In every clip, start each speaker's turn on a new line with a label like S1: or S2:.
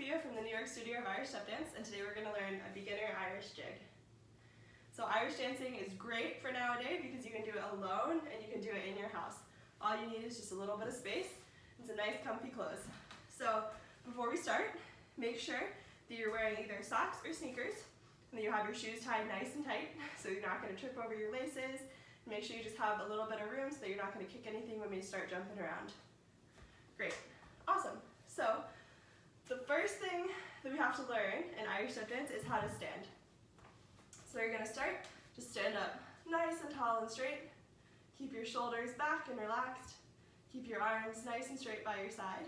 S1: Sophia from the New York Studio of Irish Step Dance, and today we're going to learn a beginner Irish jig. So Irish dancing is great for nowadays because you can do it alone and you can do it in your house. All you need is just a little bit of space and some nice comfy clothes. So before we start, make sure that you're wearing either socks or sneakers and that you have your shoes tied nice and tight so you're not going to trip over your laces. Make sure you just have a little bit of room so that you're not going to kick anything when we start jumping around. Great. Awesome. So the first thing that we have to learn in Irish step dance is how to stand. So you're going to start, just stand up nice and tall and straight. Keep your shoulders back and relaxed. Keep your arms nice and straight by your side.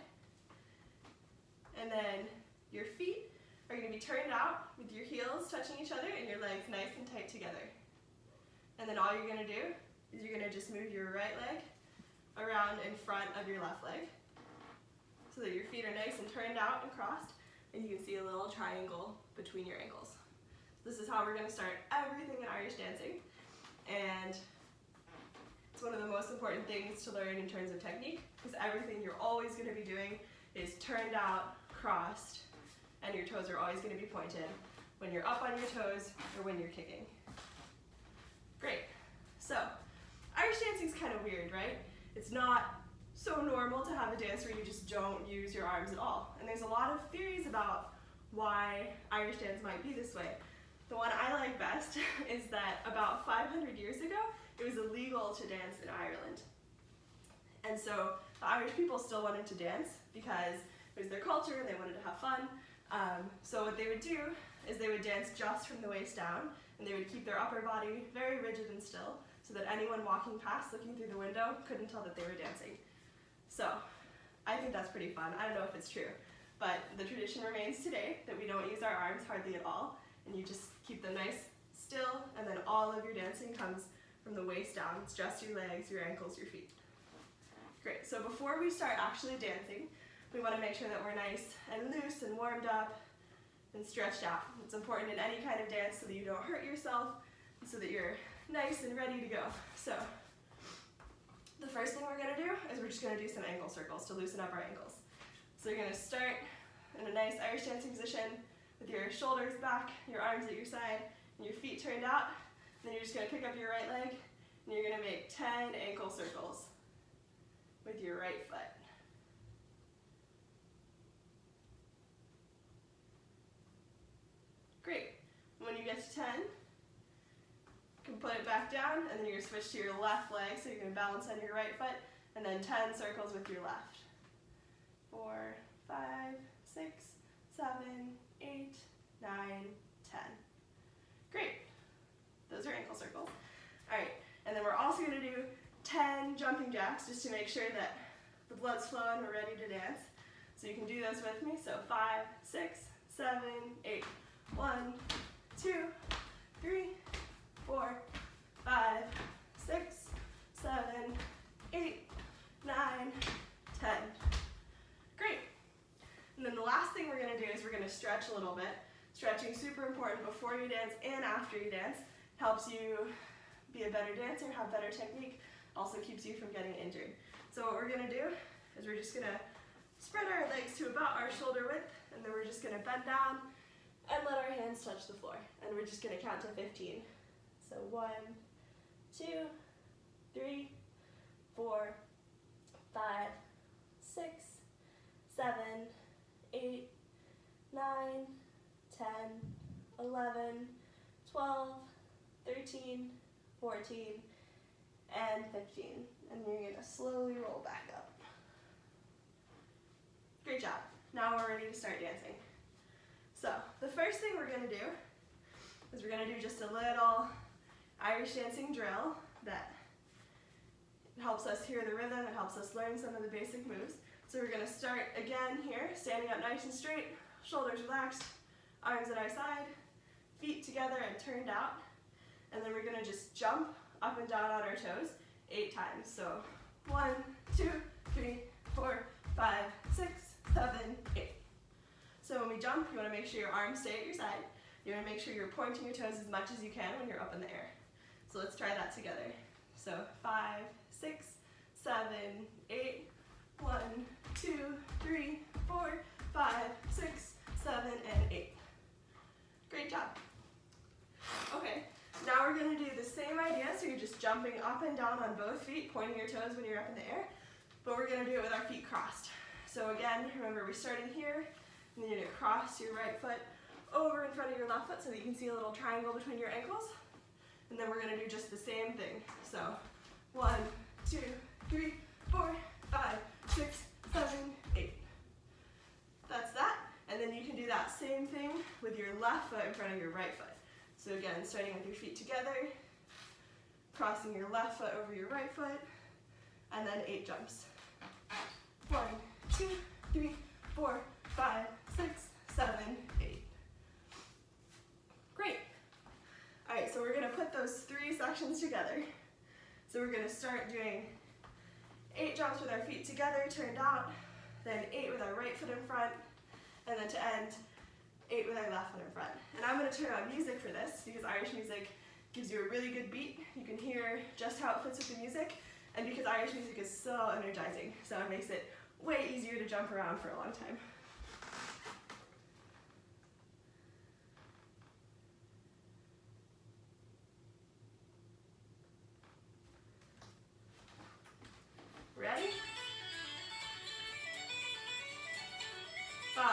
S1: And then your feet are going to be turned out with your heels touching each other and your legs nice and tight together. And then all you're going to do is you're going to just move your right leg around in front of your left leg so that your feet are nice and turned out and crossed, and you can see a little triangle between your ankles. This is how we're going to start everything in Irish dancing, and it's one of the most important things to learn in terms of technique, because everything you're always going to be doing is turned out, crossed, and your toes are always going to be pointed when you're up on your toes or when you're kicking. Great. So Irish dancing is kind of weird, right? It's not so normal to have a dance where you just don't use your arms at all. And there's a lot of theories about why Irish dance might be this way. The one I like best is that about 500 years ago, it was illegal to dance in Ireland. And so the Irish people still wanted to dance because it was their culture and they wanted to have fun. So what they would do is they would dance just from the waist down, and they would keep their upper body very rigid and still so that anyone walking past looking through the window couldn't tell that they were dancing. So I think that's pretty fun. I don't know if it's true, but the tradition remains today that we don't use our arms hardly at all, and you just keep them nice still, and then all of your dancing comes from the waist down. It's just your legs, your ankles, your feet. Great, so before we start actually dancing, we want to make sure that we're nice and loose and warmed up and stretched out. It's important in any kind of dance so that you don't hurt yourself and so that you're nice and ready to go. So the first thing we're going to do is we're just going to do some ankle circles to loosen up our ankles. So you're going to start in a nice Irish dancing position with your shoulders back, your arms at your side, and your feet turned out. Then you're just going to pick up your right leg and you're going to make 10 ankle circles with your right foot. Great. When you get to 10, you can put it back down, and then you're going to switch to your left leg, so you're going to balance on your right foot, and then 10 circles with your left. 4, 5, 6, 7, 8, 9, 10. Great. Those are ankle circles. All right, and then we're also going to do 10 jumping jacks just to make sure that the blood's flowing, we're ready to dance. So you can do those with me. So 5, 6, 7, 8. 1, 2, 3, 4, 5, 6, 7, 8, 9, 10. Great. And then the last thing we're going to do is we're going to stretch a little bit. Stretching is super important before you dance and after you dance. Helps you be a better dancer, have better technique, also keeps you from getting injured. So what we're going to do is we're just going to spread our legs to about our shoulder width, and then we're just going to bend down and let our hands touch the floor. And we're just going to count to 15. So 1, 2, 3, 4, 5, 6, 7, 8, 9, 10, 11, 12, 13, 14, and 15. And you're going to slowly roll back up. Great job. Now we're ready to start dancing. So the first thing we're going to do is we're going to do just a little Irish dancing drill that helps us hear the rhythm, it helps us learn some of the basic moves. So we're going to start again here, standing up nice and straight, shoulders relaxed, arms at our side, feet together and turned out. And then we're going to just jump up and down on our toes 8 times. So 1, 2, 3, 4, 5, 6, 7, 8. So when we jump, you want to make sure your arms stay at your side. You want to make sure you're pointing your toes as much as you can when you're up in the air. So let's try that together. So 5, 6, 7, 8, 1, 2, 3, 4, 5, 6, 7, and 8. Great job. Okay, now we're going to do the same idea, so you're just jumping up and down on both feet, pointing your toes when you're up in the air, but we're going to do it with our feet crossed. So again, remember we're starting here, and then you're going to cross your right foot over in front of your left foot so that you can see a little triangle between your ankles, and then we're going to do just the same thing. So 1, 2, 3, 4, 5, 6, 7, 8. That's that. And then you can do that same thing with your left foot in front of your right foot. So again, starting with your feet together, crossing your left foot over your right foot, and then 8 jumps. 1, 2, 3, 4, 5, 6, 7, 8. Great. All right, so we're going to put those 3 sections together. So we're going to start doing 8 jumps with our feet together, turned out, then 8 with our right foot in front, and then to end, 8 with our left foot in front. And I'm going to turn on music for this because Irish music gives you a really good beat. You can hear just how it fits with the music, and because Irish music is so energizing, so it makes it way easier to jump around for a long time. Ready? 5,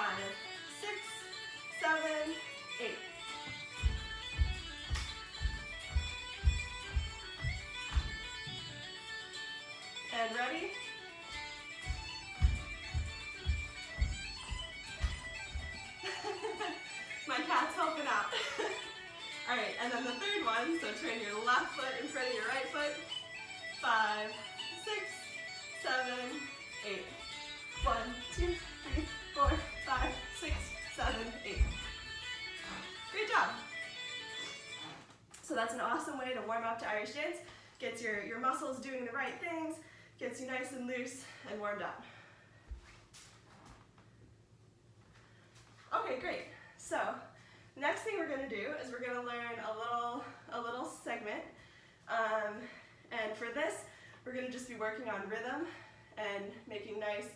S1: 6, 7, 8. And ready? My cat's helping out. All right, and then the third one, so turn your left foot in front of your right foot. 5, 6, 7, 8. 1, 2, 3, 4, 5, 6, 7, 8. Great job. So that's an awesome way to warm up to Irish dance. Gets your muscles doing the right things, gets you nice and loose and warmed up. Okay, great. So next thing we're going to do is we're going to learn a little segment. And for this, we're going to just be working on rhythm and making nice,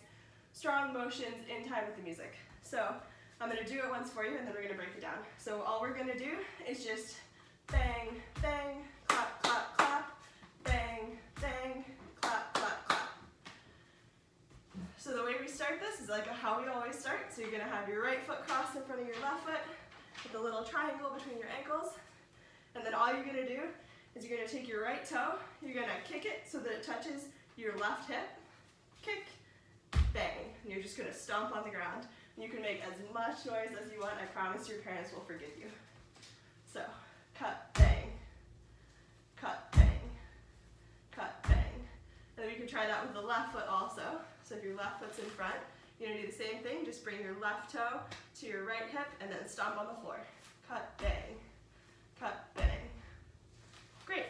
S1: strong motions in time with the music. So I'm going to do it once for you, and then we're going to break it down. So all we're going to do is just bang, bang, clap, clap, clap, bang, bang, clap, clap, clap. So the way we start this is like how we always start. So you're going to have your right foot crossed in front of your left foot with a little triangle between your ankles. And then all you're going to do is you're going to take your right toe, you're going to kick it so that it touches your left hip, kick, bang. And you're just going to stomp on the ground. And you can make as much noise as you want. I promise your parents will forgive you. So, cut, bang, cut, bang, cut, bang. And then you can try that with the left foot also. So if your left foot's in front, you're going to do the same thing. Just bring your left toe to your right hip and then stomp on the floor. Cut, bang, cut, bang. Great.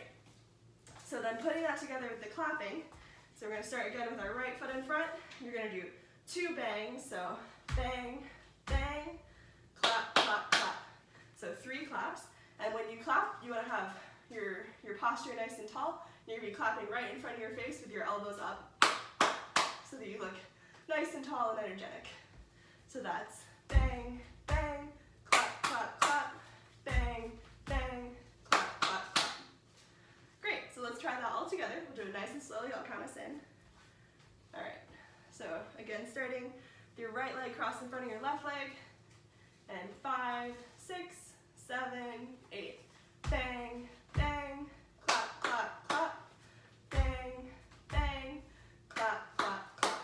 S1: So then putting that together with the clapping, so we're going to start again with our right foot in front. You're going to do 2 bangs, so bang, bang, clap, clap, clap. So 3 claps. And when you clap, you want to have your posture nice and tall. You're going to be clapping right in front of your face with your elbows up so that you look nice and tall and energetic. So that's bang, bang, clap, clap, clap, bang, bang, clap, clap, clap. Great, so let's try that all together. We'll do it nice and slowly. I'll count us in. All right, so again, starting with your right leg crossed in front of your left leg. And 5, 6, 7, 8. Bang, bang, clap, clap, clap. Bang, bang, clap, clap, clap.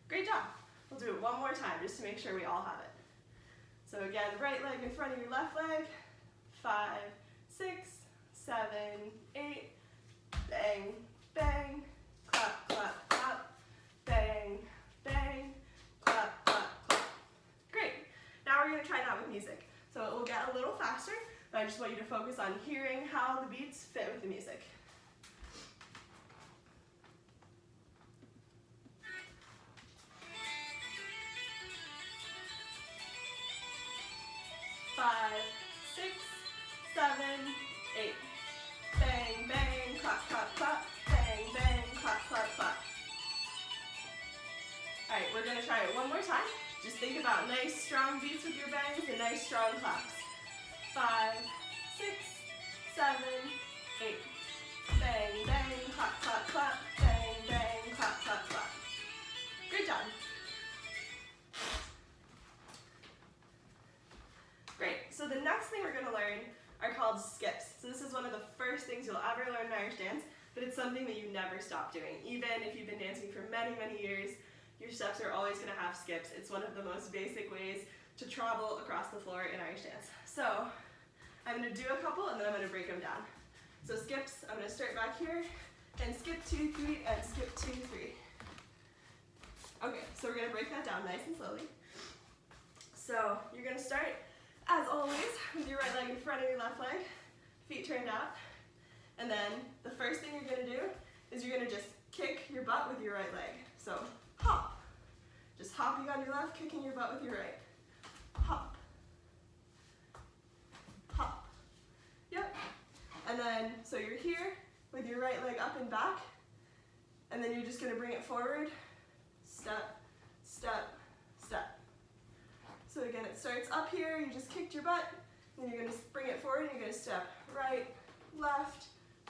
S1: Great job. We'll do it one more time just to make sure we all have it. So again, right leg in front of your left leg. 5, 6, 7, 8. Bang, bang, clap, clap, clap. Bang, bang, clap, clap, clap. Great. Now we're going to try that with music. So it will get a little faster, but I just want you to focus on hearing how the beats fit with the music. Five, 6, 7, 8. Bang, bang, clap, clap, clap. Bang, bang, clap, clap, clap. All right, we're gonna try it one more time. Just think about nice strong beats with your bangs and nice strong claps. 5, 6, 7, 8. Bang, bang, clap, clap, clap. Bang, bang, clap, clap, clap. Good job. Great, so the next thing we're gonna learn are called skips. So this is one of the first things you'll ever learn in Irish dance, but it's something that you never stop doing. Even if you've been dancing for many, many years, your steps are always gonna have skips. It's one of the most basic ways to travel across the floor in Irish dance. So I'm gonna do a couple and then I'm gonna break them down. So skips, I'm gonna start back here and skip 2, 3, and skip 2, 3. Okay, so we're gonna break that down nice and slowly. So you're gonna start, as always, with your right leg in front of your left leg, feet turned out. And then the first thing you're gonna do is you're gonna just kick your butt with your right leg. So hop. Just hopping on your left, kicking your butt with your right. Hop. Hop. Yep. And then, so you're here with your right leg up and back. And then you're just gonna bring it forward. Step, step, step. So again, it starts up here, you just kicked your butt, then you're gonna bring it forward and you're gonna step right, left,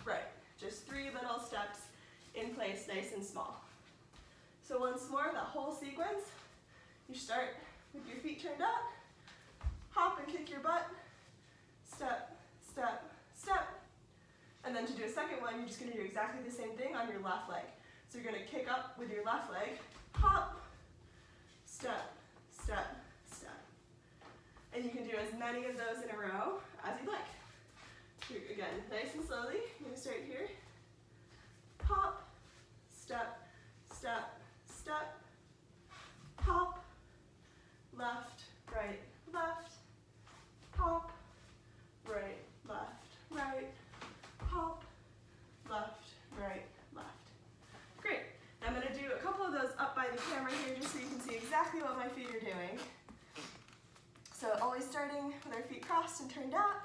S1: right. Just 3 little steps in place, nice and small. So once more, that whole sequence, you start with your feet turned out, hop and kick your butt, step, step, step. And then to do a second one, you're just gonna do exactly the same thing on your left leg. So you're gonna kick up with your left leg, hop, step, step, step. And you can do as many of those in a row as you'd like. Here, again, nice and slowly. You're gonna start here. Hop, step, step, step. Hop, left, right, left. Hop, right, left, right. Hop, left, right, left. Great. I'm gonna do a couple of those up by the camera here just so you can see exactly what my feet are doing. So always starting with our feet crossed and turned out.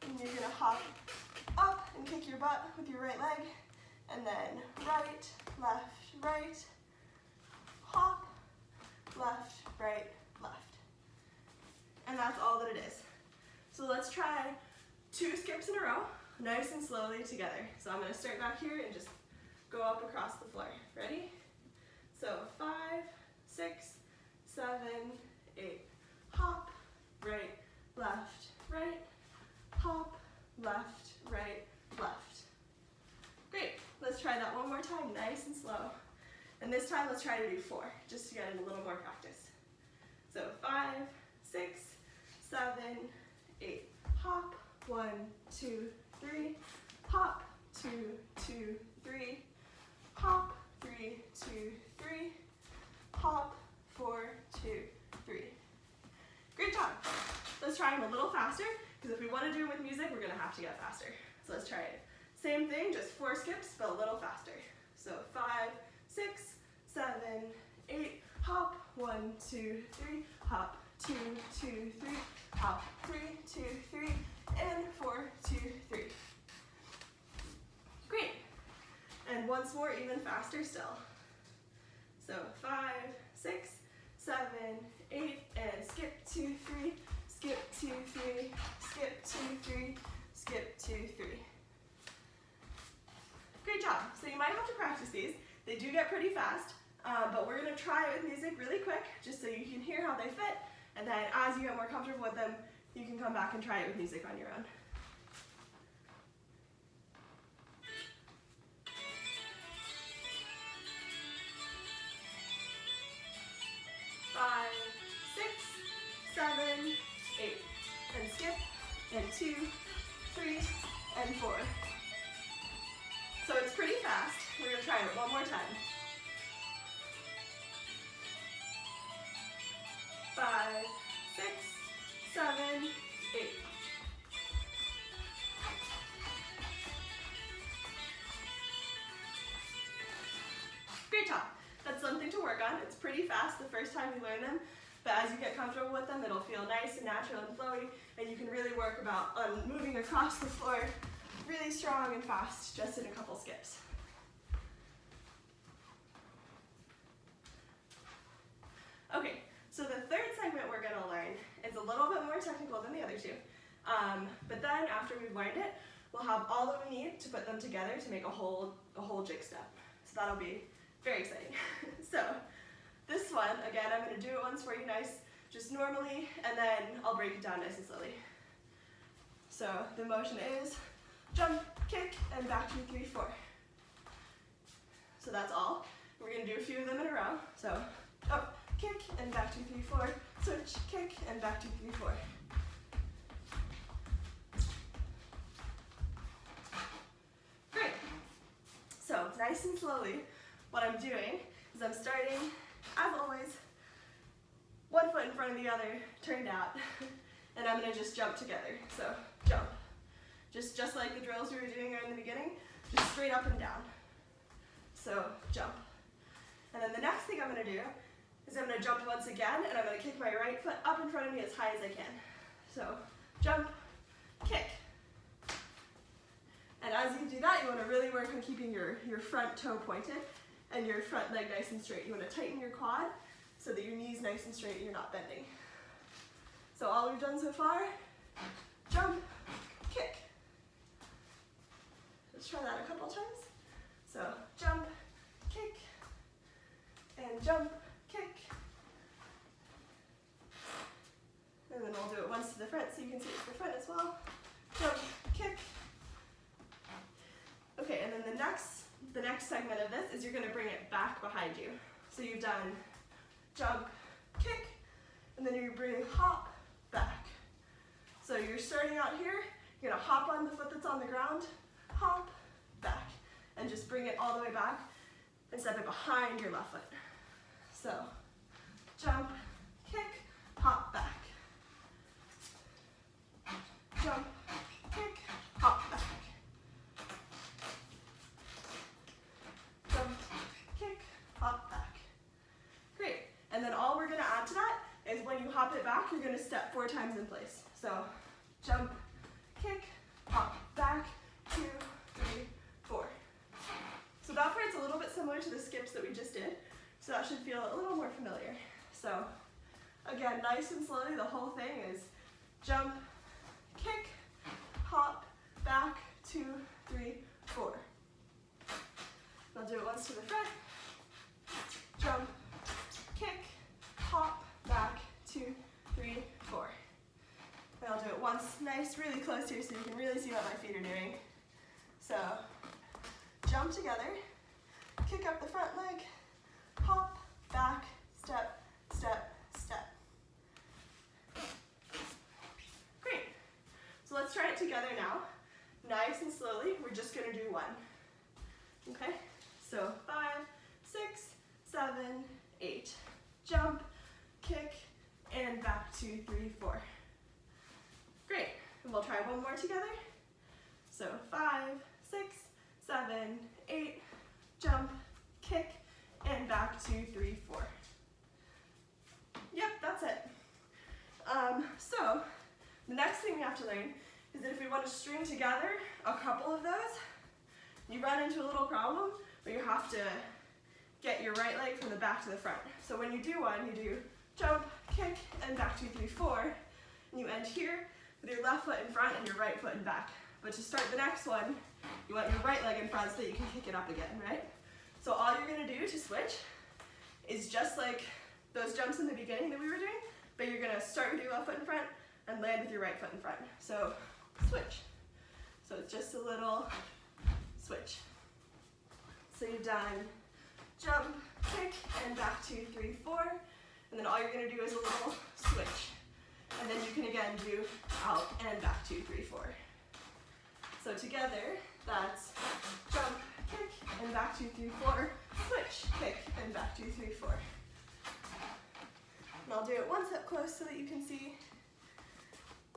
S1: And you're gonna hop up and kick your butt with your right leg. And then right, left, right. Hop, left, right, left. And that's all that it is. So let's try 2 skips in a row, nice and slowly together. So I'm gonna start back here and just go up across the floor. Ready? So 5, 6, 7, 8. Hop, right, left, right. Hop, left, right, left. Great. Let's try that one more time, nice and slow. And this time let's try to do 4, just to get in a little more practice. So 5, 6, 7, 8. Hop, 1, 2, 3. Hop, 2, 2, 3. Hop, 3, 2, 3. Hop, 4, 2, 3. Great job. Let's try them a little faster, because if we want to do it with music, we're going to have to get faster. So let's try it. Same thing, just 4 skips, but a little faster. So 5, 6, 7, 8. Hop, 1, 2, 3. Hop, 2, 2, 3. Hop, 3, 2, 3. And 4, 2, 3. Great. And once more, even faster still. So 5, 6, 7, 8, and skip 2, 3, skip 2, 3, skip 2, 3, skip 2, 3. Great job. So you might have to practice these. They do get pretty fast, but we're going to try it with music really quick, just so you can hear how they fit, and then as you get more comfortable with them, you can come back and try it with music on your own. Five, 6, 7, 8, and skip, and 2, 3, and 4. So it's pretty fast. We're going to try it one more time. 5, 6, 7, 8. Great job. That's something to work on. It's pretty fast the first time you learn them, but as you get comfortable with them, it'll feel nice and natural and flowy, and you can really work on moving across the floor really strong and fast just in a couple skips. together too. But then after we've learned it, we'll have all that we need to put them together to make a whole jig step. So that'll be very exciting. So this one, again, I'm going to do it once for you nice, just normally, and then I'll break it down nice and slowly. So the motion is jump, kick, and back 2, 3, 4. So that's all. We're going to do a few of them in a row. So jump, kick, and back 2, 3, 4. Switch, kick, and back 2, 3, 4. Great. So nice and slowly, what I'm doing is I'm starting, as always, one foot in front of the other, turned out, and I'm going to just jump together. So jump. Just like the drills we were doing in the beginning, just straight up and down. So jump. And then the next thing I'm going to do is I'm going to jump once again, and I'm going to kick my right foot up in front of me as high as I can. So jump, kick. And as you do that, you want to really work on keeping your front toe pointed and your front leg nice and straight. You want to tighten your quad so that your knee's nice and straight and you're not bending. So all we've done so far, jump, kick. Let's try that a couple times. So jump, kick, and jump, kick. And then we'll do it once to the front so you can see it to the front as well. Jump, kick. Okay, and then the next segment of this is you're going to bring it back behind you. So you've done jump, kick, and then you bring hop, back. So you're starting out here, you're going to hop on the foot that's on the ground, hop, back, and just bring it all the way back and step it behind your left foot. So jump, kick, hop, back. Jump, kick, hop, back. Jump, kick, hop, back. Great. And then all we're going to add to that is when you hop it back, you're going to step 4 times in place. So jump, kick, hop, back, 2, 3, 4. So that part's a little bit similar to the skips that we just did. So that should feel a little more familiar. So again, nice and slowly, the whole thing is jump, kick, hop, back, 2, 3, 4. I'll do it once to the front. Jump, kick, hop, back, 2, 3, 4. And I'll do it once, nice, really close here so you can really see what my feet are doing. So jump together, kick up the front leg, hop, back, step, step, step. Great. So let's try it together now. Nice and slowly, we're just going to do 1. Okay? So 5, 6, 7, 8. Jump, kick, and back 2, 3, 4. Great. And we'll try one more together. So 5, 6, 7, 8. Jump, kick, and back 2, 3, 4. Yep, that's it. So the next thing we have to learn is that if we want to string together a couple of those, you run into a little problem where you have to get your right leg from the back to the front. So when you do one, you do jump, kick, and back 2, 3, 4. And you end here with your left foot in front and your right foot in back. But to start the next one, you want your right leg in front so that you can kick it up again, right? So all you're going to do to switch is just like those jumps in the beginning that we were doing, but you're going to start with your left foot in front and land with your right foot in front. So switch. So it's just a little switch. So you've done jump, kick, and back 2, 3, 4. And then all you're going to do is a little switch. And then you can again do out and back 2, 3, 4. So together, that's jump, kick, and back 2, 3, 4. Switch, kick, and back 2, 3, 4. And I'll do it once up close so that you can see.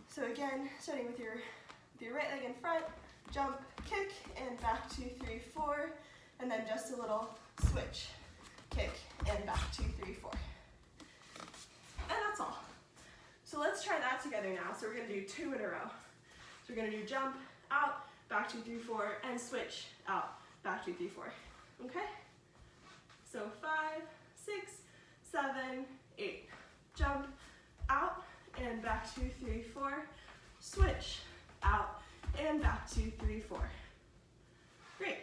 S1: So again, starting with your right leg in front, jump, kick, and back 2, 3, 4. And then just a little switch, kick, and back 2, 3, 4. And that's all. So let's try that together now. So we're going to do 2 in a row. So we're going to do jump, out, back 2, 3, 4, and switch, out, back 2, 3, 4. Okay? So 5, 6, 7, 8. Jump, out, and back 2, 3, 4. 2, 3, 4. Great.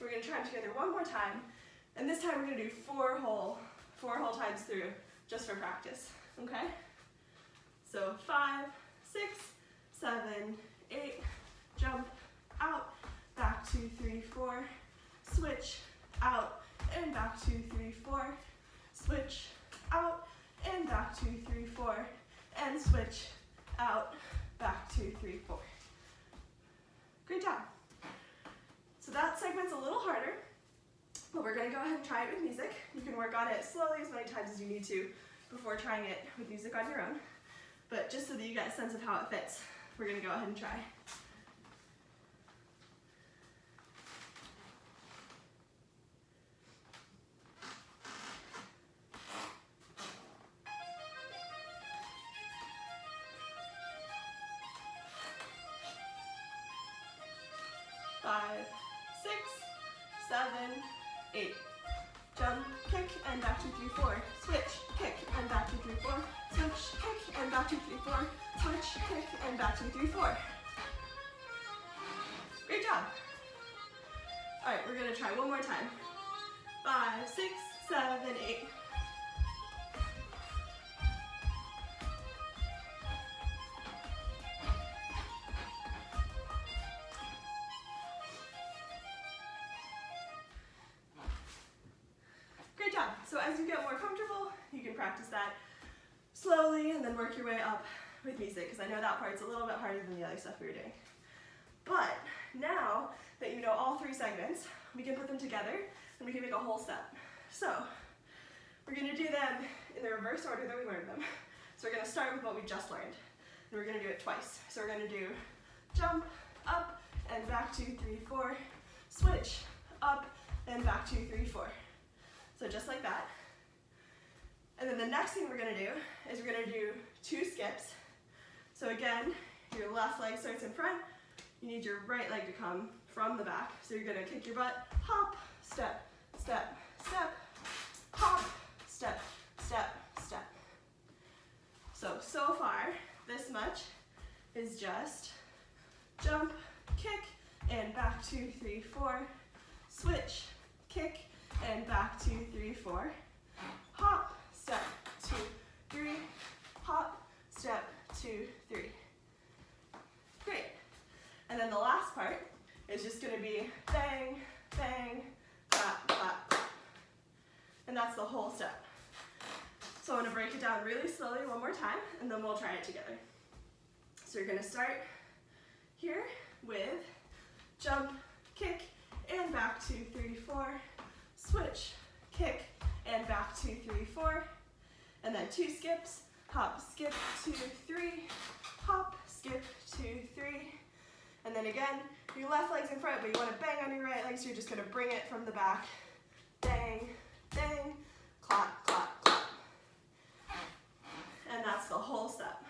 S1: We're going to try them together one more time, and this time we're going to do four whole times through, just for practice, okay? So 5, 6, 7, 8, jump, out, back 2, 3, 4, switch, out, and back 2, 3, 4, switch, out, and back 2, 3, 4, and switch, out, back 2, 3, 4. Great job. So that segment's a little harder, but we're going to go ahead and try it with music. You can work on it slowly as many times as you need to before trying it with music on your own. But just so that you get a sense of how it fits, we're going to go ahead and try. Five, 6, 7, 8. Jump, kick, and back 2, 3, 4. Switch, kick, and back 2, 3, 4. Switch, kick, and back 2, 3, 4. Switch, kick, and back 2, 3, 4. Great job. All right, we're going to try one more time. 5, 6, 7, 8. Great job. So as you get more comfortable, you can practice that slowly and then work your way up with music, because I know that part's a little bit harder than the other stuff we were doing. But now that you know all three segments, we can put them together and we can make a whole step. So we're going to do them in the reverse order that we learned them. So we're going to start with what we just learned, and we're going to do it twice. So we're going to do jump, up, and back 2, 3, 4, switch, up, and back 2, 3, 4. So just like that. And then the next thing we're going to do is we're going to do 2 skips. So again, your left leg starts in front. You need your right leg to come from the back. So you're going to kick your butt, hop, step, step, step, hop, step, step, step. So far, this much is just jump, kick, and back 2, 3, 4, switch, kick, and back 2, 3, 4, hop, step, 2, 3, hop, step, 2, 3. Great. And then the last part is just going to be bang, bang, clap, clap, clap. And that's the whole step. So I'm going to break it down really slowly one more time, and then we'll try it together. So you're going to start here with jump, kick, and back 2, 3, 4, switch, kick, and back 2, 3, 4, and then 2 skips, hop, skip, 2, 3, hop, skip, 2, 3, and then again, your left leg's in front, but you want to bang on your right leg, so you're just going to bring it from the back, bang, bang, clap, clap, clap, and that's the whole step.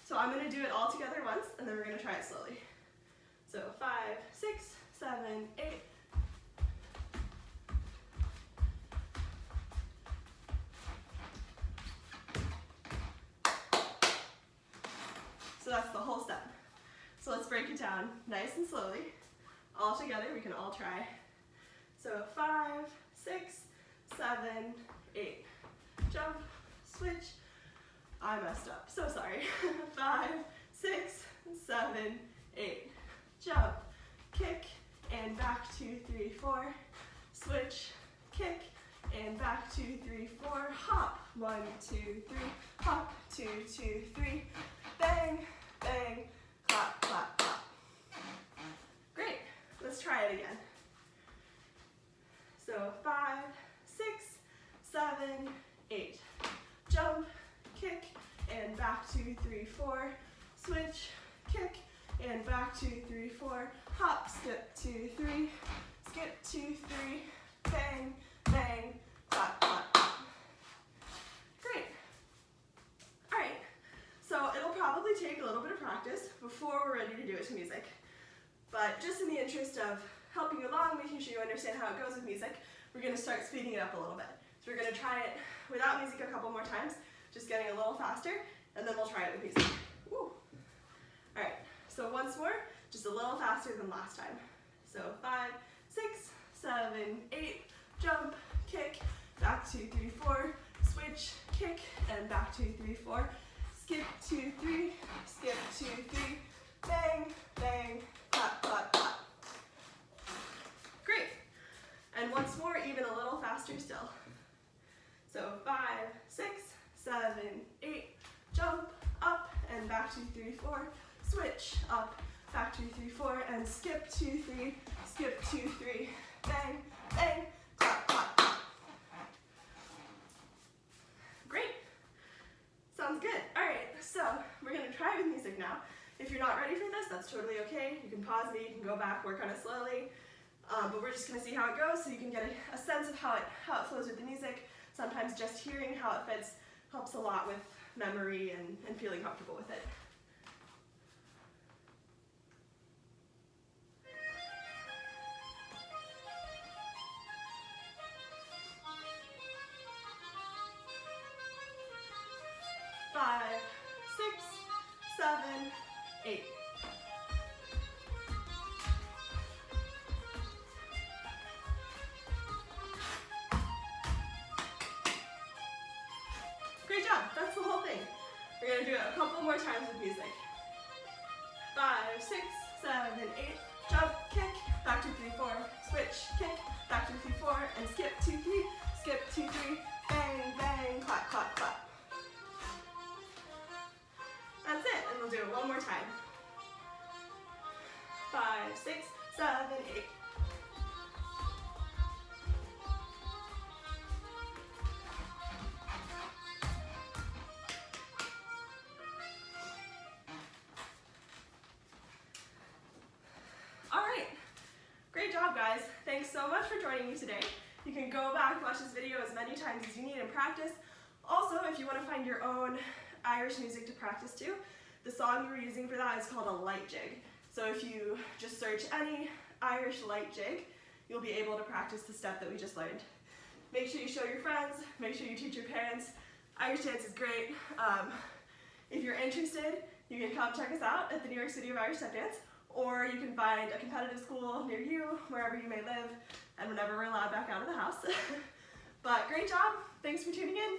S1: So I'm going to do it all together once, and then we're going to try it slowly. So 5, 6, 7, 8, so that's the whole step. So let's break it down nice and slowly. All together, we can all try. So 5, 6, 7, 8. Jump, switch. I messed up, so sorry. 5, 6, 7, 8. Jump, kick, and back 2, 3, 4. Switch, kick, and back 2, 3, 4. Hop, 1, 2, 3. Hop, 2, 2, 3. Bang, bang, clap, clap, clap. Great. Let's try it again. So 5, 6, 7, 8. Jump, kick, and back 2, 3, 4. Switch, kick, and back 2, 3, 4. Hop, skip, 2, 3. Skip, 2, 3. Bang, bang, clap, clap, clap. Great. All right. So it'll probably take a little bit of practice before we're ready to do it to music. But just in the interest of helping you along, making sure you understand how it goes with music, we're going to start speeding it up a little bit. So we're going to try it without music a couple more times, just getting a little faster, and then we'll try it with music. Woo. All right, So once more, just a little faster than last time. So 5, 6, 7, 8, jump, kick, back 2, 3, 4, switch, kick, and back 2, 3, 4, skip 2, 3, skip 2, 3, bang, bang, clap, clap, clap. Great. And once more, even a little faster still. So 5, 6, 7, 8, jump, up, and back 2, 3, 4, switch, up, back 2, 3, 4, and skip 2, 3, skip 2, 3, bang, bang, clap, clap, clap. Great. Sounds good. All right, so we're gonna try with music now. If you're not ready for this, that's totally okay. You can pause me, you can go back, work on it slowly. But we're just gonna see how it goes so you can get a sense of how it flows with the music. Sometimes just hearing how it fits helps a lot with memory and feeling comfortable with it. Five, 6, 7, 8. Great job, that's the whole thing. We're gonna do it a couple more times with music. 5, 6, 7, 8, jump, kick, back 2, 3, 4, switch, kick, back 2, 3, 4, and skip 2, 3, skip 2, 3, bang, bang, clap, clap, clap. That's it, and we'll do it one more time. 5, 6, 7, 8. All right, great job, guys. Thanks so much for joining me today. You can go back and watch this video as many times as you need and practice. Also, if you want to find your own Irish music to practice to, the song you were using for that is called a light jig. So if you just search any Irish light jig, you'll be able to practice the step that we just learned. Make sure you show your friends, make sure you teach your parents. Irish dance is great. If you're interested, you can come check us out at the New York City of Irish Step Dance, or you can find a competitive school near you, wherever you may live, and whenever we're allowed back out of the house. But great job, thanks for tuning in.